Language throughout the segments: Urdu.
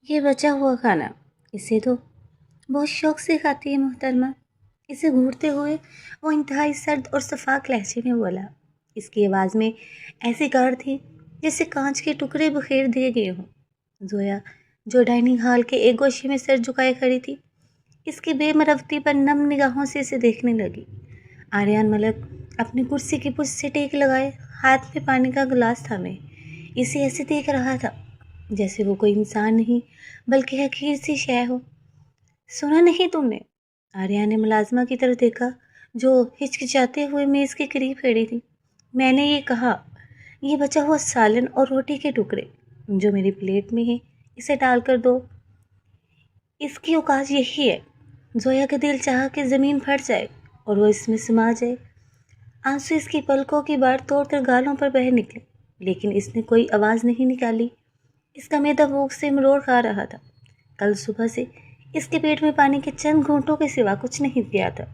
یہ بچا ہوا کھانا اسے دو، بہت شوق سے کھاتی ہے محترمہ۔ اسے گھورتے ہوئے وہ انتہائی سرد اور شفاف لہجے میں بولا۔ اس کی آواز میں ایسی گاڑ تھی جیسے کانچ کے ٹکڑے بکھیر دیے گئے ہوں۔ زویا جو ڈائننگ ہال کے ایک گوشے میں سر جھکائے کھڑی تھی، اس کی بے مروتی پر نم نگاہوں سے اسے دیکھنے لگی۔ آریان ملک اپنی کرسی کی پشت سے ٹیک لگائے ہاتھ میں پانی کا گلاس تھامے اسے ایسے دیکھ رہا تھا جیسے وہ کوئی انسان نہیں بلکہ حقیر سی شے ہو۔ سنا نہیں تم نے؟ آریان نے ملازمہ کی طرف دیکھا جو ہچکچاتے ہوئے میز کے قریب کھڑی تھی۔ میں نے یہ کہا، یہ بچا ہوا سالن اور روٹی کے ٹکڑے جو میری پلیٹ میں ہے اسے ڈال کر دو۔ اس کی اوقات یہی ہے۔ زویا کا دل چاہا کہ زمین پھٹ جائے اور وہ اس میں سما جائے۔ آنسو اس کی پلکوں کی باڑ توڑ کر گالوں پر بہہ نکلے، لیکن اس نے کوئی آواز نہیں نکالی۔ اس کا معدہ بھوک سے مروڑ کھا رہا تھا۔ کل صبح سے اس کے پیٹ میں پانی کے چند گھونٹوں کے سوا کچھ نہیں کیا تھا۔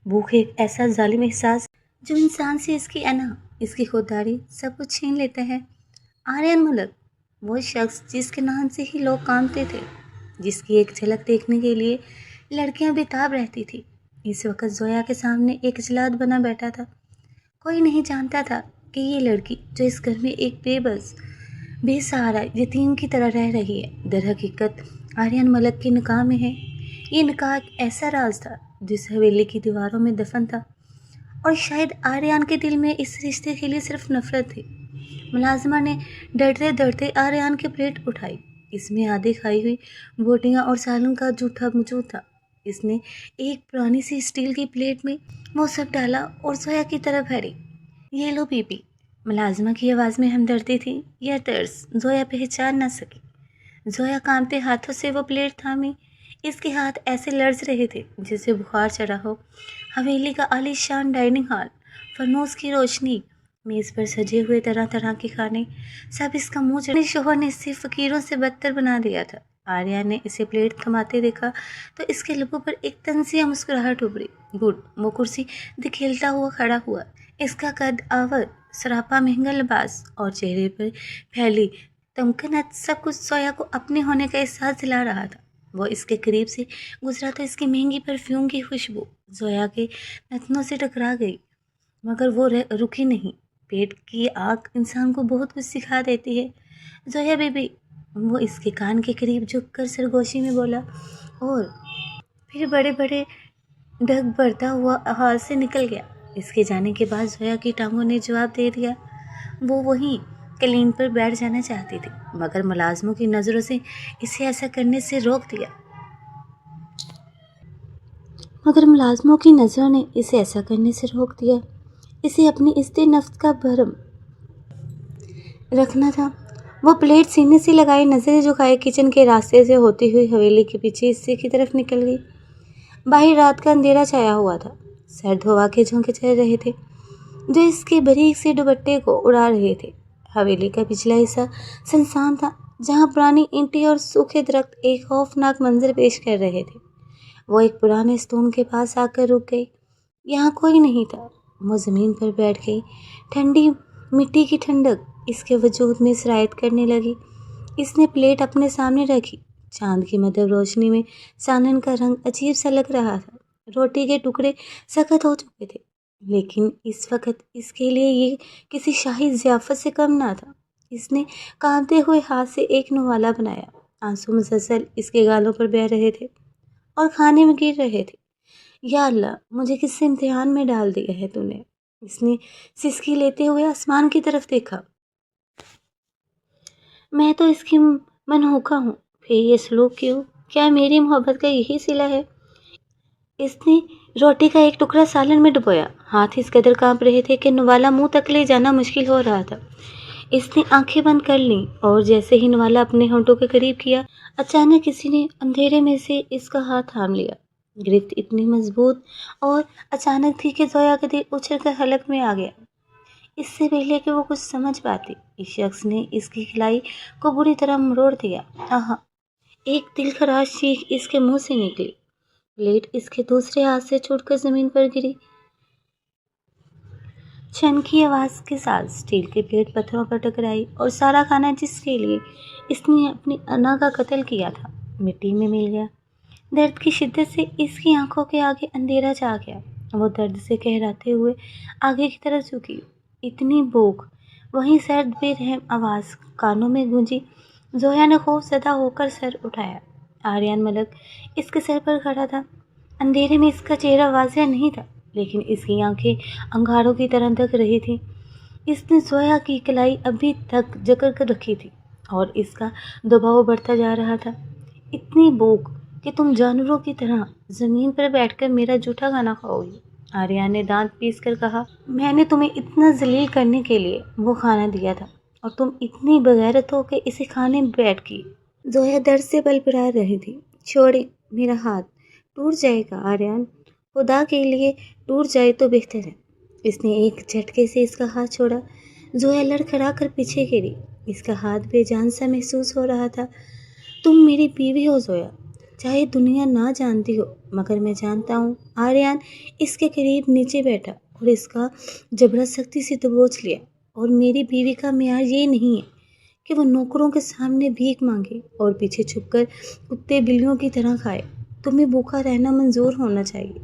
بھوک ایک ایسا ظالم احساس جو انسان سے اس کی انا، اس کی خودداری سب کچھ چھین لیتا ہے۔ آریان ملک، وہ شخص جس کے نام سے ہی لوگ کانپتے تھے، جس کی ایک جھلک دیکھنے کے لیے لڑکیاں بےتاب رہتی تھی، اس وقت زویا کے سامنے ایک جلاد بنا بیٹھا تھا۔ کوئی نہیں جانتا تھا کہ یہ لڑکی جو اس گھر میں ایک بے بس، بے سہارا یتیم کی طرح رہ رہی ہے، در حقیقت آریان ملک کے نکاح میں ہے۔ یہ نکاح ایک ایسا راز تھا جو اس حویلی کی دیواروں میں دفن تھا، اور شاید آریان کے دل میں اس رشتے کے لیے صرف نفرت تھی۔ ملازمہ نے ڈرتے ڈرتے آریان کی پلیٹ اٹھائی۔ اس میں آدھی کھائی ہوئی بوٹیاں اور سالن کا جھوٹا موجود تھا۔ اس نے ایک پرانی سی اسٹیل کی پلیٹ میں وہ سب ڈالا اور زویا کی طرف پھیری۔ یہ لو بی بی۔ ملازمہ کی آواز میں ہمدردی تھی یا ترس، زویا پہچان نہ سکی۔ زویا کانپتے ہاتھوں سے وہ پلیٹ تھامی۔ اس کے ہاتھ ایسے لرز رہے تھے جیسے بخار چڑھا ہو۔ حویلی کا عالی شان ڈائننگ ہال، فانوس کی روشنی، میز پر سجے ہوئے طرح طرح کے کھانے، سب اس کا منہ چڑھنے شوہر نے اسے فقیروں سے بدتر بنا دیا تھا۔ آریان نے اسے پلیٹ تھماتے دیکھا تو اس کے لبوں پر ایک طنزیہ مسکراہٹ ابھری۔ گڈ۔ وہ کرسی دھکیلتا ہوا کھڑا ہوا۔ اس کا قد آور، سراپا مہنگا لباس اور چہرے پر پھیلی تمکنت سب کچھ زویا کو اپنے ہونے کا احساس دلا رہا تھا۔ وہ اس کے قریب سے گزرا تو اس کی مہنگی پرفیوم کی خوشبو زویا کے نتنوں سے ٹکرا گئی، مگر وہ رکی نہیں۔ پیٹ کی آگ انسان کو بہت کچھ سکھا دیتی ہے زویا بی بی، وہ اس کے کان کے قریب جھک کر سرگوشی میں بولا، اور پھر بڑے بڑے ڈگ بڑھتا ہوا ہال سے نکل گیا۔ اس کے جانے کے بعد زویا کی ٹانگوں نے جواب دے دیا۔ وہ وہیں قلین پر بیٹھ جانا چاہتی تھی، مگر ملازموں کی نظروں سے اسے ایسا کرنے سے روک دیا۔ اسے اپنی عزت نفس کا بھرم رکھنا تھا۔ وہ پلیٹ سینے سے لگائی نظریں جھکائے کچن کے راستے سے ہوتی ہوئی حویلی کے پیچھے حصے کی طرف نکل گئی۔ باہر رات کا اندھیرا چھایا ہوا تھا۔ سرد ہوا کے جھونکے چل رہے تھے جو اس کے باریک سے دوپٹے کو اڑا رہے تھے۔ حویلی کا پچھلا حصہ سنسان تھا، جہاں پرانی اینٹیں اور سوکھے درخت ایک خوفناک منظر پیش کر رہے تھے۔ وہ ایک پرانے ستون کے پاس آ کر رک گئی۔ یہاں کوئی نہیں تھا۔ وہ زمین پر بیٹھ گئی۔ ٹھنڈی مٹی کی ٹھنڈک اس کے وجود میں سرایت کرنے لگی۔ اس نے پلیٹ اپنے سامنے رکھی۔ چاند کی مدھم روشنی میں سالن کا رنگ عجیب سا لگ رہا تھا۔ روٹی کے ٹکڑے سخت ہو چکے تھے، لیکن اس وقت اس کے لیے یہ کسی شاہی ضیافت سے کم نہ تھا۔ اس نے کانپتے ہوئے ہاتھ سے ایک نوالا بنایا۔ آنسو مسلسل اس کے گالوں پر بہہ رہے تھے اور کھانے میں گر رہے تھے۔ یا اللہ، مجھے کس امتحان میں ڈال دیا ہے تو نے؟ اس نے سسکی لیتے ہوئے آسمان کی طرف دیکھا۔ میں تو اس کی منحوکہ ہوں، پھر یہ سلوک کیوں؟ کیا میری محبت کا یہی صلہ ہے؟ اس نے روٹی کا ایک ٹکڑا سالن میں ڈبویا۔ ہاتھ اس قدر کانپ رہے تھے کہ نوالا منہ تک لے جانا مشکل ہو رہا تھا۔ اس نے آنکھیں بند کر لیں اور جیسے ہی نوالا اپنے ہونٹوں کے قریب کیا، اچانک کسی نے اندھیرے میں سے اس کا ہاتھ تھام لیا۔ گرفت اتنی مضبوط اور اچانک تھی کہ زویا کا دل اچھل کر حلق میں آ گیا۔ اس سے پہلے کہ وہ کچھ سمجھ پاتی، اس شخص نے اس کی کلائی کو بری طرح مروڑ دیا۔ آہا! ایک دلخراش چیخ اس کے منہ سے نکلی۔ پلیٹ اس کے دوسرے ہاتھ سے چھوٹ کر زمین پر گری۔ چھن کی آواز کے ساتھ اسٹیل کی پلیٹ پتھروں پر ٹکرائی اور سارا کھانا جس کے لیے اس نے اپنی انا کا قتل کیا تھا مٹی میں مل گیا۔ درد کی شدت سے اس کی آنکھوں کے آگے اندھیرا چھا گیا۔ وہ درد سے کہراتے ہوئے آگے کی طرف جھکی۔ اتنی بھوک! وہیں سرد بے رحم آواز کانوں میں گونجی۔ زویا نے خوف زدہ ہو کر سر اٹھایا۔ آریان ملک اس کے سر پر کھڑا تھا۔ اندھیرے میں اس کا چہرہ واضح نہیں تھا، لیکن اس کی آنکھیں انگاروں کی طرح دگ رہی تھیں۔ اس نے زویا کی کلائی ابھی تک جکڑ کر رکھی تھی اور اس کا دباؤ بڑھتا جا رہا تھا۔ اتنی بھوک کہ تم جانوروں کی طرح زمین پر بیٹھ کر میرا جھوٹا کھانا کھاؤ گی، آریان نے دانت پیس کر کہا۔ میں نے تمہیں اتنا ذلیل کرنے کے لیے وہ کھانا دیا تھا اور تم اتنی بغیرت ہو کہ اسے کھانے بیٹھ گئی۔ زویا درد سے بلبلا رہی تھی۔ چھوڑیں میرا ہاتھ، ٹوٹ جائے گا آریان، خدا کے لیے ٹوٹ جائے تو بہتر ہے۔ اس نے ایک جھٹکے سے اس کا ہاتھ چھوڑا۔ زویا لڑکھڑا کر پیچھے گری۔ اس کا ہاتھ بے جان سا محسوس ہو رہا تھا۔ تم میری بیوی ہو زویا، چاہے دنیا نہ جانتی ہو مگر میں جانتا ہوں۔ آریان اس کے قریب نیچے بیٹھا اور اس کا جبڑا سختی سے دبوچ لیا۔ اور میری بیوی کا معیار یہ نہیں ہے کہ وہ نوکروں کے سامنے بھیک مانگے اور پیچھے چھپ کر کتے بلیوں کی طرح کھائے۔ تمہیں بھوکا رہنا منظور ہونا چاہیے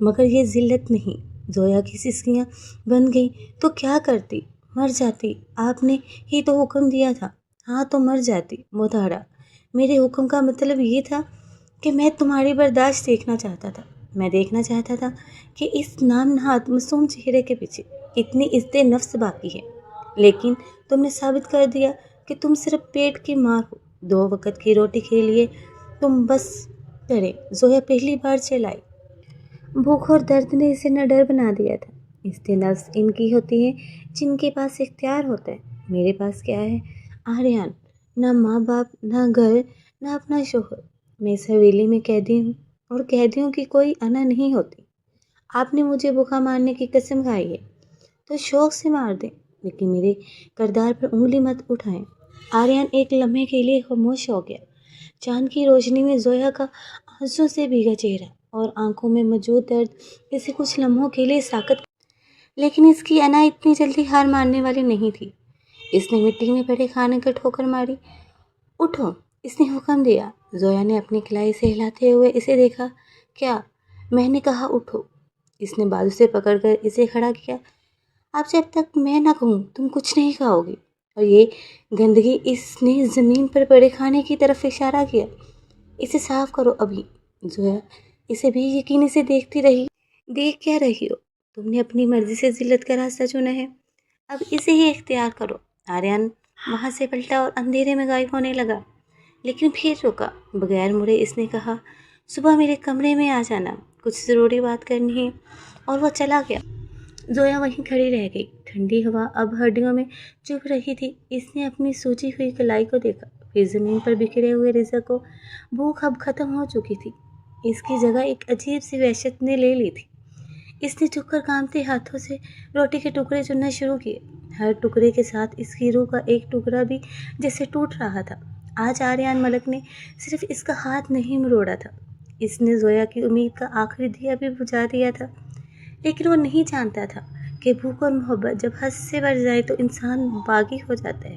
مگر یہ ذلت نہیں۔ زویا کی سسکیاں بن گئیں۔ تو کیا کرتی؟ مر جاتی۔ آپ نے ہی تو حکم دیا تھا۔ ہاں تو مر جاتی متحرہ۔ میرے حکم کا مطلب یہ تھا کہ میں تمہاری برداشت دیکھنا چاہتا تھا۔ میں دیکھنا چاہتا تھا کہ اس نام نہاد معصوم چہرے کے پیچھے کتنی عزت نفس باقی ہے، لیکن تم نے ثابت کر دیا کہ تم صرف پیٹ کی مار ہو۔ 2 وقت کی روٹی کے لیے تم بس کرے۔ زویا پہلی بار چلائی۔ بھوک اور درد نے اسے نڈر بنا دیا تھا۔ عزت نفس ان کی ہوتی ہے جن کے پاس اختیار ہوتا ہے۔ میرے پاس کیا ہے آریان؟ نہ ماں باپ، نہ گھر، نہ اپنا شوہر۔ میں اس حویلی میں قیدی ہوں اور قیدیوں کی کوئی انا نہیں ہوتی۔ آپ نے مجھے بھوکا مارنے کی قسم کھائی ہے تو شوق سے مار دیں، لیکن میرے کردار پر انگلی مت اٹھائیں۔ آریان ایک لمحے کے لیے خاموش ہو گیا۔ چاند کی روشنی میں زویا کا آنسوں سے بھیگا چہرہ اور آنکھوں میں موجود درد اسے کچھ لمحوں کے لیے ساکت، لیکن اس کی انا اتنی جلدی ہار ماننے والی نہیں تھی۔ اس نے مٹی میں پڑے کھانے کو ٹھوکر ماری۔ اٹھو، اس نے حکم دیا۔ زویا نے اپنی کلائی سے ہلاتے ہوئے اسے دیکھا۔ کیا؟ میں نے کہا اٹھو۔ اس نے بازو سے پکڑ کر اسے کھڑا کیا۔ اب جب تک میں نہ کہوں تم کچھ نہیں کھاؤ گی۔ اور یہ گندگی، اس نے زمین پر پڑے کھانے کی طرف اشارہ کیا، اسے صاف کرو ابھی۔ زویا اسے بھی یقینی سے دیکھتی رہی۔ دیکھ کیا رہی ہو؟ تم نے اپنی مرضی سے ذلت کا راستہ چنا ہے، اب اسے ہی اختیار کرو۔ آریان وہاں سے پلٹا اور اندھیرے میں غائب ہونے لگا، لیکن پھر رکا۔ بغیر مڑے اس نے کہا، صبح میرے کمرے میں آ جانا، کچھ ضروری بات کرنی ہے۔ اور وہ چلا گیا۔ زویا وہیں کھڑی رہ گئی۔ ٹھنڈی ہوا اب ہڈیوں میں چبھ رہی تھی۔ اس نے اپنی سوجی ہوئی کلائی کو دیکھا، پھر زمین پر بکھرے ہوئے رزق کو۔ بھوک اب ختم ہو چکی تھی۔ اس کی جگہ ایک عجیب سی وحشت نے لے لی تھی۔ اس نے جھک کر کانپتے ہاتھوں سے روٹی کے ٹکڑے چننا شروع کیے۔ ہر ٹکڑے کے ساتھ اس کی روح کا ایک ٹکڑا بھی جیسے ٹوٹ رہا تھا۔ آج آریان ملک نے صرف اس کا ہاتھ نہیں مروڑا تھا، اس نے زویا کی امید کا آخری دیا بھی بجھا دیا تھا۔ لیکن وہ نہیں جانتا تھا کہ بھوک اور محبت جب حد سے بڑھ جائے تو انسان باغی ہو جاتا ہے،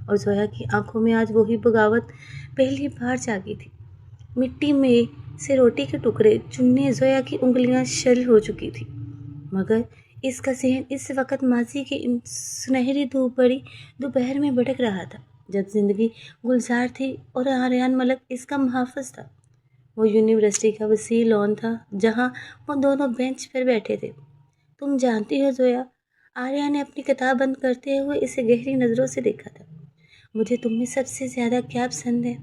اور زویا کی آنکھوں میں آج وہی بغاوت پہلی بار جاگی تھی۔ مٹی میں سے روٹی کے ٹکڑے چننے زویا کی انگلیاں شل ہو چکی تھی، مگر اس کا ذہن اس وقت ماضی کی سنہری دھوپ بڑی دوپہر میں بھٹک رہا تھا جب زندگی گلزار تھی اور آریان ملک اس کا محافظ تھا۔ وہ یونیورسٹی کا وسیع لان تھا جہاں وہ دونوں بینچ پر بیٹھے تھے۔ تم جانتی ہو زویا، آریان نے اپنی کتاب بند کرتے ہوئے اسے گہری نظروں سے دیکھا تھا، مجھے تم میں سب سے زیادہ کیا پسند ہے؟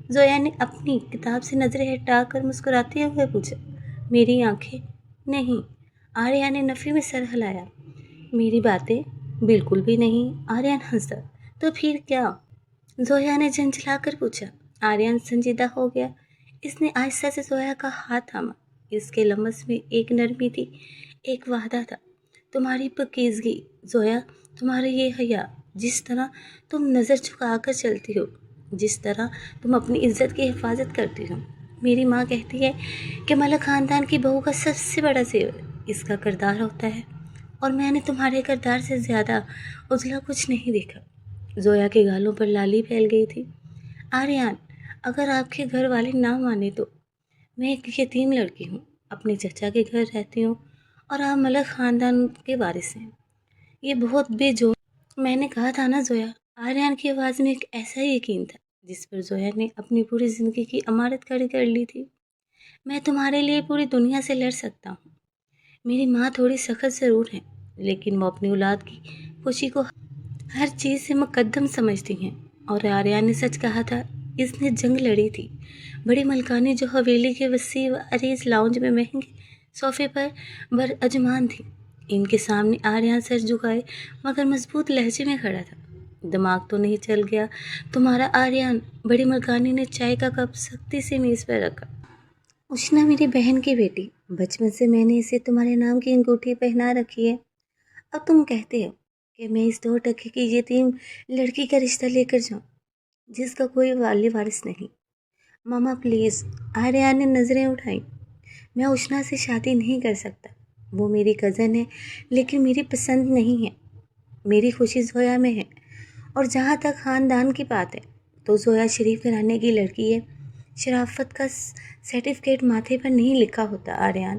زویا نے اپنی کتاب سے نظریں ہٹا کر مسکراتے ہوئے پوچھا۔ میری آنکھیں؟ نہیں، آریان نے نفی میں سر ہلایا۔ میری باتیں؟ بالکل بھی نہیں، آریان ہنسا۔ تو پھر کیا؟ زویا نے جھنجھلا کر پوچھا۔ آریان سنجیدہ ہو گیا۔ اس نے آہستہ سے زویا کا ہاتھ تھاما۔ اس کے لمس میں ایک نرمی تھی، ایک وعدہ تھا۔ تمہاری پاکیزگی زویا، تمہارا یہ حیا، جس طرح تم نظر جھکا کر چلتی ہو، جس طرح تم اپنی عزت کی حفاظت کرتی ہو۔ میری ماں کہتی ہے کہ ملک خاندان کی بہو کا سب سے بڑا زیور اس کا کردار ہوتا ہے، اور میں نے تمہارے کردار سے زیادہ ازلا کچھ نہیں دیکھا۔ زویا کے گالوں پر لالی پھیل گئی تھی۔ آریان، اگر آپ کے گھر والے نہ مانے تو میں ایک یتیم لڑکی ہوں، اپنے چچا کے گھر رہتی ہوں اور آپ ملک خاندان کے وارث ہیں۔ یہ بہت بے جو میں نے کہا تھا نا زویا۔ آریان کی آواز میں ایک ایسا یقین تھا جس پر زویا نے اپنی پوری زندگی کی عمارت کھڑی کر لی تھی۔ میں تمہارے لیے پوری دنیا سے لڑ سکتا ہوں۔ میری ماں تھوڑی سخت ضرور ہے، لیکن وہ اپنی اولاد کی خوشی کو ہر چیز سے مقدم سمجھتی ہیں۔ اور آریان نے سچ کہا تھا، اس نے جنگ لڑی تھی۔ بڑی ملکانی جو حویلی کے وسیع و عریض لاؤنج میں مہنگے صوفے پر براجمان تھی، ان کے سامنے آریان سر جھکائے مگر مضبوط لہجے میں کھڑا تھا۔ دماغ تو نہیں چل گیا تمہارا آریان؟ بڑی ملکانی نے چائے کا کپ سختی سے میز پر رکھا۔ اشنا میری بہن کی بیٹی، بچپن سے میں نے اسے تمہارے نام کی انگوٹھی پہنا رکھی ہے۔ اب تم کہتے ہو کہ میں اس 2 کی یتیم لڑکی کا رشتہ لے کر جاؤں جس کا کوئی والی وارث نہیں؟ ماما پلیز، آریان نے نظریں اٹھائیں۔ میں اشنا سے شادی نہیں کر سکتا۔ وہ میری کزن ہے لیکن میری پسند نہیں ہے۔ میری خوشی زویا میں ہے، اور جہاں تک خاندان کی بات ہے تو زویا شریف گھرانے کی لڑکی ہے۔ شرافت کا سرٹیفکیٹ ماتھے پر نہیں لکھا ہوتا آریان،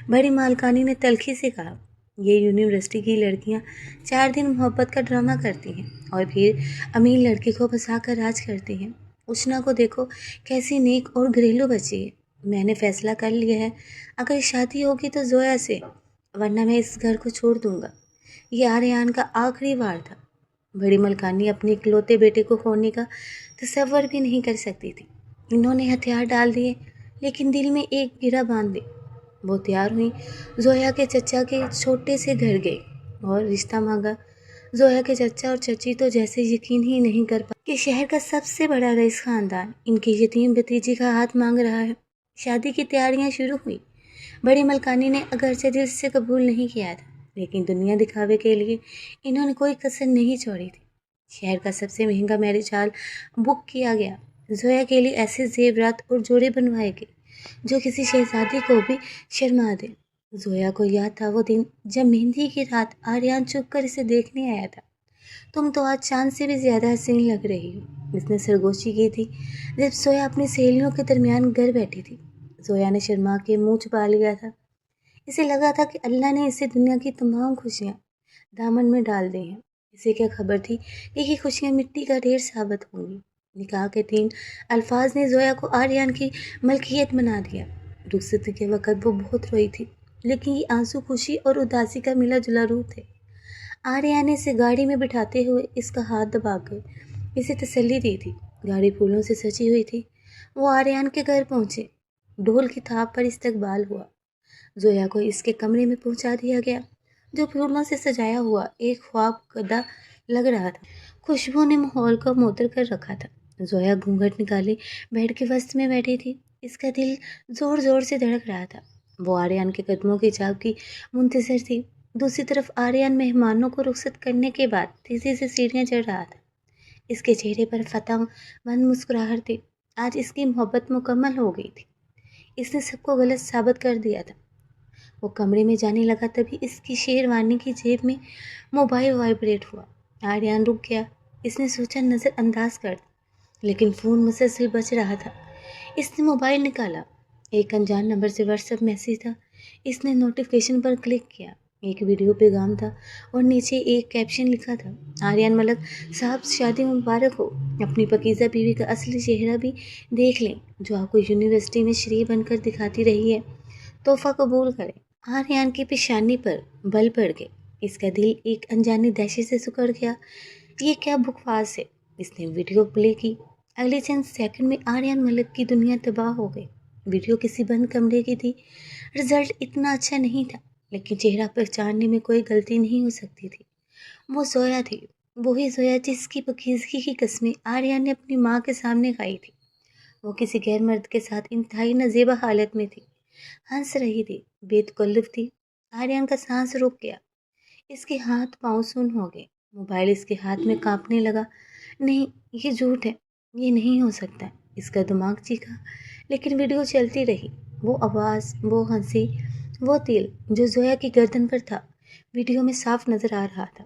بڑی مالکانی نے تلخی سے کہا۔ یہ یونیورسٹی کی لڑکیاں 4 دن محبت کا ڈرامہ کرتی ہیں اور پھر امیر لڑکے کو پھنسا کر راج کرتی ہیں۔ اشنا کو دیکھو کیسی نیک اور گھریلو بچی ہے۔ میں نے فیصلہ کر لیا ہے، اگر شادی ہوگی تو زویا سے، ورنہ میں اس گھر کو چھوڑ دوں گا۔ یہ آریان کا آخری وار تھا۔ بڑی ملکانی اپنے اکلوتے بیٹے کو کھونے کا تصور بھی نہیں کر سکتی تھی۔ انہوں نے ہتھیار ڈال دیے لیکن دل میں ایک گرہ باندھ دی۔ وہ تیار ہوئی، زویا کے چچا کے چھوٹے سے گھر گئی اور رشتہ مانگا۔ زویا کے چچا اور چچی تو جیسے یقین ہی نہیں کر پا کہ شہر کا سب سے بڑا رئیس خاندان ان کی یتیم بھتیجی کا ہاتھ مانگ رہا ہے۔ شادی کی تیاریاں شروع ہوئی۔ بڑی ملکانی نے اگرچہ دل سے قبول نہیں کیا تھا، لیکن دنیا دکھاوے کے لیے انہوں نے کوئی کسر نہیں چھوڑی تھی۔ شہر کا سب سے مہنگا میرج ہال بک کیا گیا۔ زویا کے لیے ایسے زیورات اور جوڑے بنوائے گئے جو کسی شہزادی کو بھی شرما دے۔ زویا کو یاد تھا وہ دن جب مہندی کی رات آریان چھپ کر اسے دیکھنے آیا تھا۔ تم تو آج چاند سے بھی زیادہ حسین لگ رہی ہو، اس نے سرگوشی کی تھی جب زویا اپنی سہیلیوں کے درمیان گھر بیٹھی تھی۔ زویا نے شرما کے منہ چھپا لیا تھا۔ اسے لگا تھا کہ اللہ نے اسے دنیا کی تمام خوشیاں دامن میں ڈال دی ہیں۔ اسے کیا خبر تھی کہ یہ خوشیاں مٹی کا ڈھیر ثابت ہوں گی۔ نکاح کے 3 الفاظ نے زویا کو آریان کی ملکیت بنا دیا۔ رخصتی کے وقت وہ بہت روئی تھی، لیکن یہ آنسو خوشی اور اداسی کا ملا جلا روح تھے۔ آریان نے اسے گاڑی میں بٹھاتے ہوئے اس کا ہاتھ دبا کر اسے تسلی دی تھی۔ گاڑی پھولوں سے سجی ہوئی تھی۔ وہ آریان کے گھر پہنچے۔ ڈھول کی تھاپ پر استقبال ہوا۔ زویا کو اس کے کمرے میں پہنچا دیا گیا جو پھولوں سے سجایا ہوا ایک خواب کدہ لگ رہا تھا۔ خوشبو نے ماحول کو معطر کر رکھا تھا۔ زویا گھونگھٹ نکالے بیڈ کے وسط میں بیٹھی تھی۔ اس کا دل زور زور سے دھڑک رہا تھا۔ وہ آریان کے قدموں کی چاپ کی منتظر تھی۔ دوسری طرف آریان مہمانوں کو رخصت کرنے کے بعد تیزی سے سیڑھیاں چڑھ رہا تھا۔ اس کے چہرے پر فتح مند مسکراہٹ تھی۔ آج اس کی محبت مکمل ہو گئی تھی۔ اس نے سب کو غلط ثابت کر دیا تھا۔ وہ کمرے میں جانے لگا تبھی اس کی شیروانی کی جیب میں موبائل وائبریٹ ہوا۔ آریان رک گیا۔ اس نے سوچا نظر انداز کر دیا، لیکن فون مسلسل بج رہا تھا۔ اس نے موبائل نکالا۔ ایک انجان نمبر سے واٹس ایپ میسیج تھا۔ اس نے نوٹیفیکیشن پر کلک کیا۔ ایک ویڈیو پیغام تھا اور نیچے ایک کیپشن لکھا تھا، آریان ملک صاحب شادی مبارک ہو، اپنی پاکیزہ بیوی کا اصلی چہرہ بھی دیکھ لیں جو آپ کو یونیورسٹی میں شری بن کر دکھاتی رہی ہے، تحفہ قبول کریں۔ آریان کی پیشانی پر بل پڑ گئے۔ اس کا دل ایک انجانی دہشت سے سکڑ گیا۔ یہ کیا بکواس ہے؟ اس نے ویڈیو پلے کی۔ اگلے چند سیکنڈ میں آریان ملک کی دنیا تباہ ہو گئی۔ ویڈیو کسی بند کمرے کی تھی۔ رزلٹ اتنا اچھا نہیں تھا، لیکن چہرہ پہچاننے میں کوئی غلطی نہیں ہو سکتی تھی۔ وہ زویا تھی، وہی زویا جس کی پاکیزگی کی قسمیں آریان نے اپنی ماں کے سامنے کھائی تھی۔ وہ کسی غیر مرد کے ساتھ انتہائی نازیبا حالت میں تھی، ہنس رہی تھی، بے تکلف تھی۔ آریان کا سانس رک گیا۔ اس کے ہاتھ پاؤں سن ہو گئے۔ موبائل اس کے ہاتھ میں کانپنے لگا۔ نہیں، یہ جھوٹ ہے، یہ نہیں ہو سکتا، اس کا دماغ چیخا، لیکن ویڈیو چلتی رہی۔ وہ آواز، وہ ہنسی، وہ تیل جو زویا کی گردن پر تھا، ویڈیو میں صاف نظر آ رہا تھا۔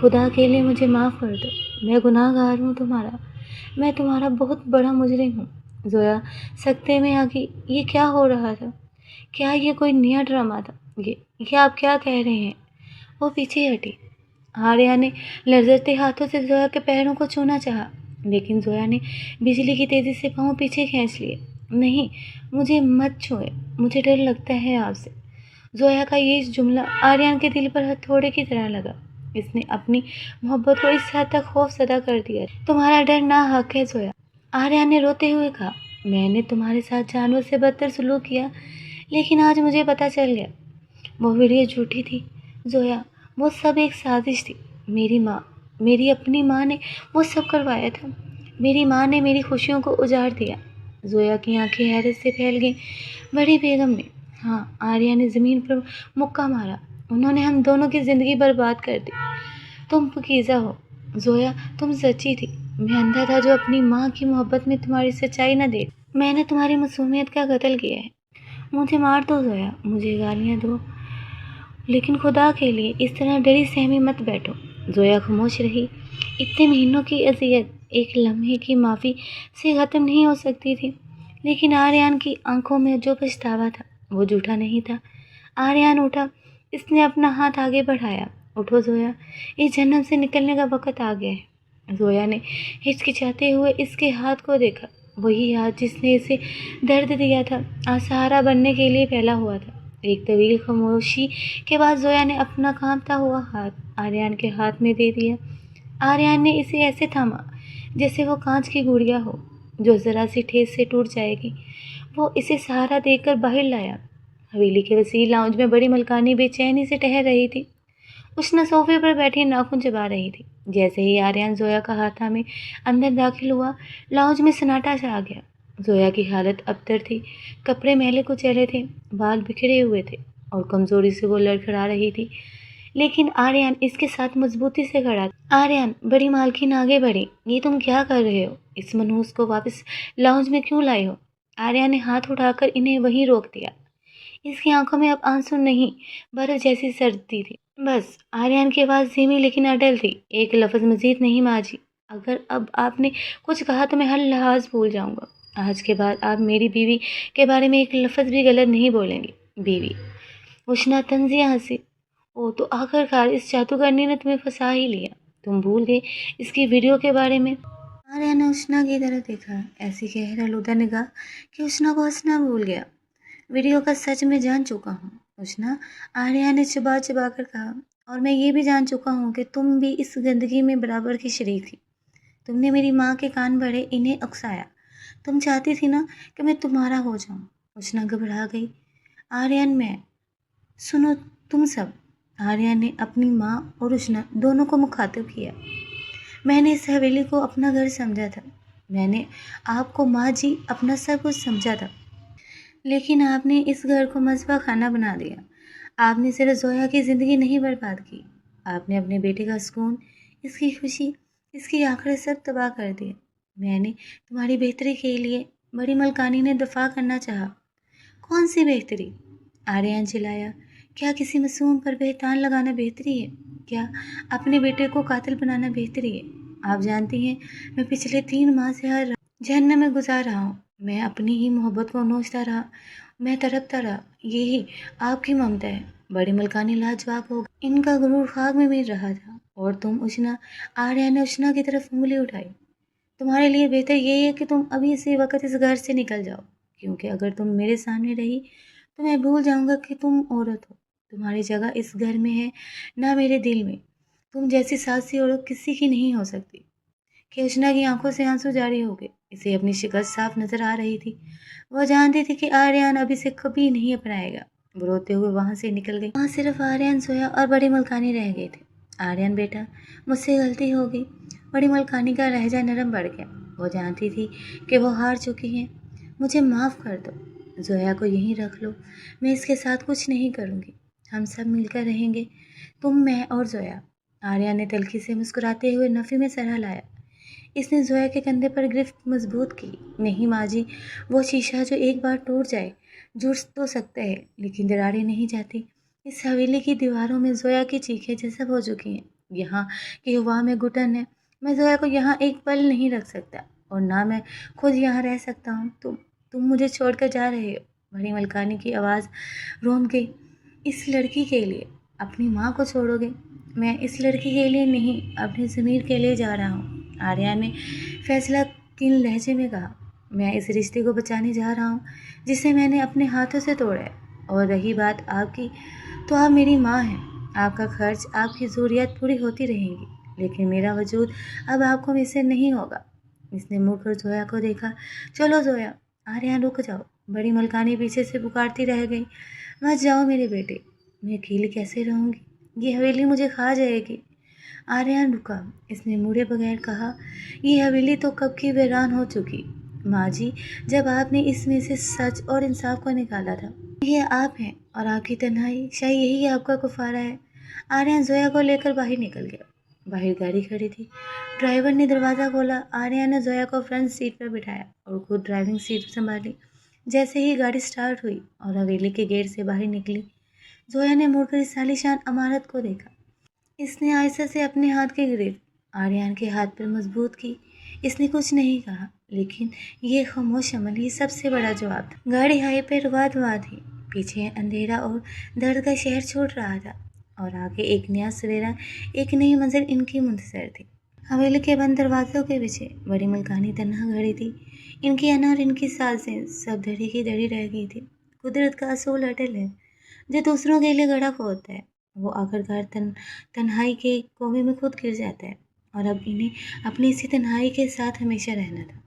خدا کے لیے مجھے معاف کر دو، میں گناہ گار ہوں تمہارا، میں تمہارا بہت بڑا مجرم ہوں۔ زویا سکتے میں آ گئی، یہ کیا ہو رہا تھا؟ کیا یہ کوئی نیا ڈرامہ تھا؟ یہ آپ کیا کہہ رہے ہیں؟ وہ پیچھے ہٹی۔ آریہ نے لرزتے ہاتھوں سے زویا کے پیروں کو چھونا چاہا، لیکن زویا نے بجلی کی تیزی سے پاؤں پیچھے کھینچ لیے۔ نہیں، مجھے مت چھوئے، مجھے ڈر لگتا ہے آپ سے۔ زویا کا یہ جملہ آریان کے دل پر ہتھوڑے کی طرح لگا۔ اس نے اپنی محبت کو اس حد تک خوف زدہ کر دیا۔ تمہارا ڈر ناحق ہے زویا، آریان نے روتے ہوئے کہا۔ میں نے تمہارے ساتھ جانور سے بدتر سلوک کیا، لیکن آج مجھے پتہ چل گیا وہ ویڈیو جھوٹی تھی۔ زویا، وہ سب ایک سازش تھی۔ میری اپنی ماں نے وہ سب کروایا تھا۔ میری ماں نے میری خوشیوں کو اجاڑ دیا۔ زویا کی آنکھیں حیرت سے پھیل گئیں۔ بڑی بیگم نے، ہاں، آریہ نے زمین پر مکہ مارا۔ انہوں نے ہم دونوں کی زندگی برباد کر دی۔ تم پاکیزہ ہو زویا، تم سچی تھی۔ میں اندھا تھا جو اپنی ماں کی محبت میں تمہاری سچائی نہ دیکھ۔ میں نے تمہاری معصومیت کا قتل کیا ہے۔ مجھے مار دو زویا، مجھے گالیاں دو، لیکن خدا کے لیے اس طرح ڈری سہمی مت بیٹھو۔ زویا خاموش رہی۔ اتنے مہینوں کی اذیت ایک لمحے کی معافی سے ختم نہیں ہو سکتی تھی، لیکن آریان کی آنکھوں میں جو پچھتاوا تھا وہ جھوٹا نہیں تھا۔ آریان اٹھا، اس نے اپنا ہاتھ آگے بڑھایا۔ اٹھو زویا، اس جہنم سے نکلنے کا وقت آ گیا ہے۔ زویا نے ہچکچاتے ہوئے اس کے ہاتھ کو دیکھا، وہی ہاتھ جس نے اسے درد دیا تھا، آج سہارا بننے کے لیے پھیلا ہوا تھا۔ ایک طویل خاموشی کے بعد زویا نے اپنا کانپتا ہوا ہاتھ آریان کے ہاتھ میں دے دیا۔ آریان نے اسے ایسے تھاما جیسے وہ کانچ کی گڑیا ہو جو ذرا سی ٹھیس سے ٹوٹ جائے گی۔ وہ اسے سہارا دے کر باہر لایا۔ حویلی کے وسیع لاؤنج میں بڑی ملکانی بے چینی سے ٹہل رہی تھی۔ اشنا صوفے پر بیٹھی ناخن چبا رہی تھی۔ جیسے ہی آریان زویا کا ہاتھ تھامے اندر داخل ہوا، لاؤنج میں سناٹا چھا گیا۔ زویا کی حالت ابتر تھی، کپڑے میلے کچیلے تھے، بال بکھرے ہوئے تھے اور کمزوری سے وہ لڑکھڑا رہی تھی، لیکن آریان اس کے ساتھ مضبوطی سے کھڑا تھا۔ آریان، بڑی مالکن آگے بڑھی، یہ تم کیا کر رہے ہو؟ اس منحوس کو واپس لاؤنج میں کیوں لائے ہو؟ آریان نے ہاتھ اٹھا کر انہیں وہیں روک دیا۔ اس کی آنکھوں میں اب آنسو نہیں، برف جیسی سردی تھی۔ بس، آریان کی آواز دھیمی لیکن اٹل تھی، ایک لفظ مزید نہیں ماں جی، اگر اب آپ نے کچھ کہا تو میں ہر لحاظ بھول جاؤں گا۔ آج کے بعد آپ میری بیوی کے بارے میں ایک لفظ بھی غلط نہیں بولیں گے۔ بیوی؟ اشنا طنزیہ ہنسی۔ او، تو آخرکار اس جادوگرنی نے تمہیں پھنسا ہی لیا، تم بھول گئے اس کی ویڈیو کے بارے میں۔ آریہ نے اشنا کی طرف دیکھا، ایسی گہرا آلودہ نگاہ کہ اشنا کو ہنسنا بھول گیا۔ ویڈیو کا سچ میں جان چکا ہوں اشنا، آریہ نے چبا چبا کر کہا، اور میں یہ بھی جان چکا ہوں کہ تم بھی اس گندگی میں برابر کی شریک تھی۔ تم نے میری ماں کے کان بھرے، انہیں اکسایا۔ تم چاہتی تھی نا کہ میں تمہارا ہو جاؤں۔ اشنا گھبرا گئی۔ آریان، میں سنو تم سب۔ آریان نے اپنی ماں اور اشنا دونوں کو مخاطب کیا۔ میں نے اس حویلی کو اپنا گھر سمجھا تھا، میں نے آپ کو ماں جی اپنا سب کچھ سمجھا تھا، لیکن آپ نے اس گھر کو مذبح خانہ بنا دیا۔ آپ نے صرف زویا کی زندگی نہیں برباد کی، آپ نے اپنے بیٹے کا سکون، اس کی خوشی، اس کی آخرت سب تباہ کر دیا۔ میں نے تمہاری بہتری کے لیے، بڑی ملکانی نے دفاع کرنا چاہا۔ کون سی بہتری؟ آریان چلایا۔ کیا کسی معصوم پر بہتان لگانا بہتری ہے؟ کیا اپنے بیٹے کو قاتل بنانا بہتری ہے؟ آپ جانتی ہیں میں پچھلے 3 ماہ سے ہر رات جہنم میں گزار رہا ہوں۔ میں اپنی ہی محبت کو نوچتا رہا، میں تڑپتا رہا۔ یہی آپ کی ممتا ہے۔ بڑی ملکانی لاجواب ہو گئی، ان کا غرور خاک میں مل رہا تھا۔ اور تم اشنا؟ آریہ نے اشنا کی طرف انگلی اٹھائی۔ تمہارے لیے بہتر یہی ہے کہ تم ابھی اسی وقت اس گھر سے نکل جاؤ، کیونکہ اگر تم میرے سامنے رہی تو میں بھول جاؤں گا کہ تم عورت ہو۔ تمہاری جگہ اس گھر میں ہے، نہ میرے دل میں۔ تم جیسی سادسی عورت کسی کی نہیں ہو سکتی۔ کہ اشنا کی آنکھوں سے آنسو جاری ہو گئے، اسے اپنی شکست صاف نظر آ رہی تھی۔ وہ جانتی تھی کہ آریان اب اسے کبھی نہیں اپنائے گا۔ وہ روتے ہوئے وہاں سے نکل گئی۔ وہاں صرف آریان، زویا اور بڑی ملکانی رہ گئے تھے۔ آریان بیٹا، مجھ سے غلطی ہو گئی۔ بڑی ملکانی کا لہجہ نرم پڑ گیا۔ وہ جانتی تھی کہ وہ ہار چکی ہیں۔ مجھے معاف کر دو۔ زویا کو یہیں رکھ لو، میں اس کے ساتھ کچھ نہیں کروں گی، ہم سب مل کر رہیں گے، تم، میں اور زویا۔ آریان نے تلخی سے مسکراتے ہوئے نفی میں سر ہلایا۔ اس نے زویا کے کندھے پر گرفت مضبوط کی۔ نہیں ماں جی، وہ شیشہ جو ایک بار ٹوٹ جائے، جڑ تو سکتا ہے، لیکن دراڑیں نہیں جاتی۔ اس حویلی کی دیواروں میں زویا کی چیخیں جذب ہو چکی ہیں۔ یہاں کی ہوا میں گھٹن ہے، میں زویا کو یہاں ایک پل نہیں رکھ سکتا، اور نہ میں خود یہاں رہ سکتا ہوں۔ تم مجھے چھوڑ کر جا رہے ہو؟ بڑی ملکانی کی آواز روم گئی۔ اس لڑکی کے لیے اپنی ماں کو چھوڑو گے؟ میں اس لڑکی کے لیے نہیں، اپنی ضمیر کے لیے جا رہا ہوں، آریہ نے فیصلہ کن لہجے میں کہا۔ میں اس رشتے کو بچانے جا رہا ہوں جسے میں نے اپنے ہاتھوں سے توڑا ہے، اور رہی بات آپ کی، تو آپ میری ماں ہیں، آپ کا خرچ، آپ کی ضروریات پوری ہوتی رہیں گی، لیکن میرا وجود اب آپ کو میسر نہیں ہوگا۔ اس نے مڑ کر زویا کو دیکھا۔ چلو زویا، آریہ رک جاؤ، بڑی ملکانی پیچھے سے پکارتی رہ گئی۔ مت جاؤ میرے بیٹے، میں اکیلی کیسے رہوں گی؟ یہ حویلی مجھے کھا جائے گی۔ آریان رکا، اس نے مڑے بغیر کہا، یہ حویلی تو کب کی ویران ہو چکی، ماں جی، جب آپ نے اس میں سے سچ اور انصاف کو نکالا تھا۔ یہ آپ ہیں اور آپ کی تنہائی، شاید یہی آپ کا کفارہ ہے۔ آریان زویا کو لے کر باہر نکل گیا۔ باہر گاڑی کھڑی تھی، ڈرائیور نے دروازہ کھولا، آریان نے زویا کو فرنٹ سیٹ پر بٹھایا اور خود ڈرائیونگ سیٹ سنبھالی۔ جیسے ہی گاڑی سٹارٹ ہوئی اور حویلی کے گیٹ سے باہر نکلی، زویا نے مڑ کر اس عالیشان عمارت کو دیکھا۔ اس نے آہستہ سے اپنے ہاتھ کی گرفت آریان کے ہاتھ پر مضبوط کی۔ اس نے کچھ نہیں کہا، لیکن یہ خاموش عمل ہی سب سے بڑا جواب تھا۔ گاڑی ہائی پر واد واد تھی، پیچھے اندھیرا اور درد کا شہر چھوٹ رہا تھا، اور آگے ایک نیا سویرا، ایک نئی منزل ان کی منتظر تھی۔ حویلی کے بند دروازوں کے پیچھے بڑی ملکانی تنہا کھڑی تھی۔ ان کی انا اور ان کی سازیں سب دھڑی کی دھڑی رہ گئی تھی۔ قدرت کا اصول اٹل ہے، جو دوسروں کے لیے گڑھا کھودتا ہے، وہ آخرکار تنہائی کے کنویں میں خود گر جاتا ہے، اور اب انہیں اپنی اسی تنہائی کے ساتھ ہمیشہ رہنا تھا۔